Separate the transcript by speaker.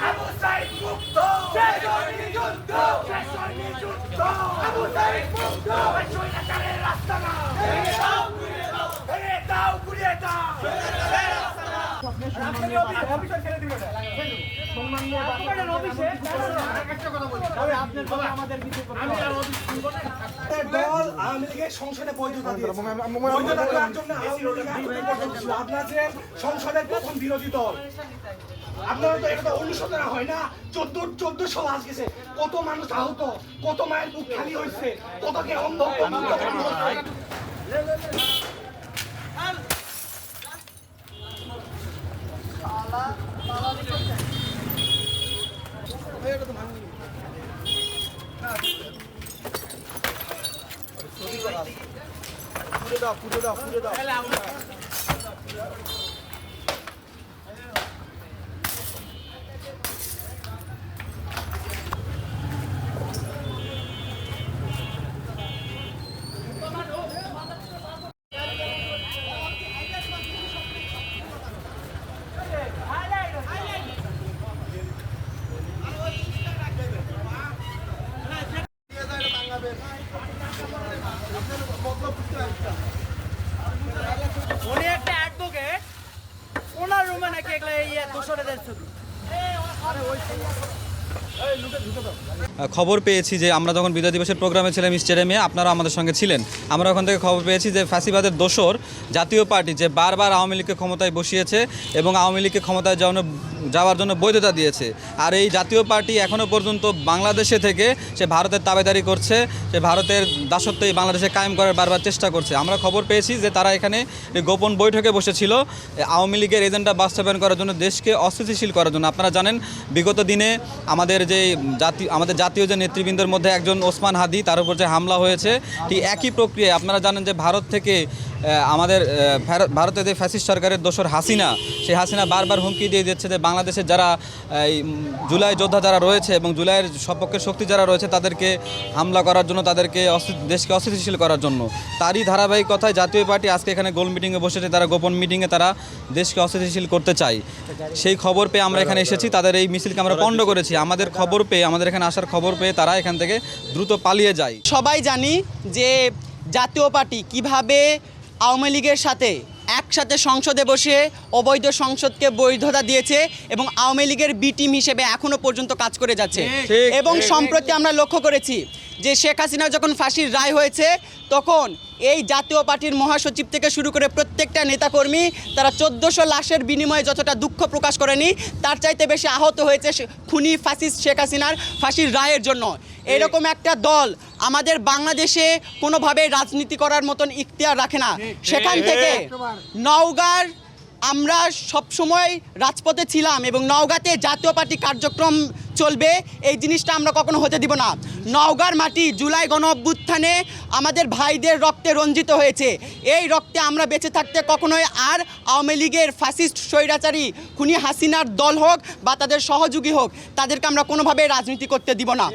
Speaker 1: আবু সাইদ মুক্ত, শেষ হয়নি যুদ্ধ, শেষ হয়নি যুদ্ধ, আবু সাইদ মুক্ত, স্বৈরাচারের রাস্তা না, ভেঙে দাও ঘুরিয়ে দাও, ভেঙে দাও ঘুরিয়ে দাও, স্বৈরাচারের রাস্তা না। অফিসার ছেড়ে দিবে না, সম্মানীয় আপনাদের অফিসে একটা কথা বলি, তবে আপনার বলে আমাদের কিছু আমি আর অফিস শুনব না। দল আওয়ামী লীগের সংসদে বৈধতা দিয়েছে, বৈধতা দেওয়ার জন্য আপনারা যে সংসদের প্রথম বিরোধী দল, আপনারা তো এটা অনুশোচনা হয় না। 1400 লাশ গেছে, কত মানুষ আহত, কত মায়ের বুক খালি হয়েছে, কতকে অন্ধ পুরো দাও
Speaker 2: উনি একটা অ্যাডভোকেট, ওনার রুমে নাকি এগুলো দোষরেদের ছবি।
Speaker 3: খবর পেয়েছি যে আমরা যখন বিজয় দিবসের প্রোগ্রামে ছিলাম স্টেডিয়ামে, আপনারা আমাদের সঙ্গে ছিলেন। আমরা ওখান থেকে খবর পেয়েছি যে ফ্যাসিবাদের দোসর জাতীয় পার্টি যে বারবার আওয়ামী লীগকে ক্ষমতায় বসিয়েছে এবং আওয়ামী লীগকে ক্ষমতায় যাওয়ার জন্য বৈধতা দিয়েছে। আর এই জাতীয় পার্টি এখনও পর্যন্ত বাংলাদেশে থেকে সে ভারতের তাবেদারি করছে, সে ভারতের দাসত্ব এই বাংলাদেশে কায়েম করার বারবার চেষ্টা করছে। আমরা খবর পেয়েছি যে তারা এখানে গোপন বৈঠকে বসেছিল আওয়ামী লীগের এজেন্ডা বাস্তবায়ন করার জন্য, দেশকে অস্থিতিশীল করার জন্য। আপনারা জানেন বিগত দিনে আমাদের জাতীয় যে নেতৃবৃন্দের মধ্যে একজন ওসমান হাদি, তার উপর যে হামলা হয়েছে, ঠিক একই প্রক্রিয়ায় আপনারা জানেন যে ভারত থেকে ভারতের যে ফ্যাসিস্ট সরকারের দোসর হাসিনা, সেই হাসিনা বারবার হুমকি দিয়ে দিচ্ছে যে বাংলাদেশের যারা জুলাই যোদ্ধা যারা রয়েছে এবং জুলাইয়ের সপক্ষের শক্তি যারা রয়েছে তাদেরকে হামলা করার জন্য, তাদেরকে দেশকে অস্থিতিশীল করার জন্য। তারই ধারাবাহিকতায় জাতীয় পার্টি আজকে এখানে গোল মিটিংয়ে বসেছে, তারা গোপন মিটিংয়ে তারা দেশকে অস্থিতিশীল করতে চায়। সেই খবর পেয়ে আমরা এখানে এসেছি, তাদের এই মিছিলকে আমরা পণ্ড করেছি। আমাদের খবর পেয়ে, আমাদের এখানে আসার খবর পেয়ে তারা এখান থেকে দ্রুত পালিয়ে যায়।
Speaker 2: সবাই জানি যে জাতীয় পার্টি কিভাবে আওয়ামী লীগের সাথে একসাথে সংসদে বসে অবৈধ সংসদকে বৈধতা দিয়েছে এবং আওয়ামী লীগের বি টিম হিসেবে এখনও পর্যন্ত কাজ করে যাচ্ছে। এবং সম্প্রতি আমরা লক্ষ্য করেছি যে শেখ হাসিনা যখন ফাঁসির রায় হয়েছে, তখন এই জাতীয় পার্টির মহাসচিব থেকে শুরু করে প্রত্যেকটা নেতাকর্মী তারা 1400 লাশের বিনিময়ে যতটা দুঃখ প্রকাশ করেনি, তার চাইতে বেশি আহত হয়েছে খুনি ফ্যাসিস্ট শেখ হাসিনার ফাঁসির রায়ের জন্য। এরকম একটা দল আমাদের বাংলাদেশে কোনোভাবে রাজনীতি করার মতন ইখতিয়ার রাখে না। সেখান থেকে নওগাঁর আমরা সবসময় রাজপথে ছিলাম এবং নওগাঁতে জাতীয় পার্টি কার্যক্রম চলবে, এই জিনিসটা আমরা কখনো হতে দিব না। নওগাঁর মাটি জুলাই গণ অভ্যুত্থানে আমাদের ভাইদের রক্তে রঞ্জিত হয়েছে। এই রক্তে আমরা বেঁচে থাকতে কখনোই আর আওয়ামী লীগের ফ্যাসিস্ট স্বৈরাচারী খুনি হাসিনার দল হোক বা তাদের সহযোগী হোক, তাদেরকে আমরা কোনোভাবে রাজনীতি করতে দিব না।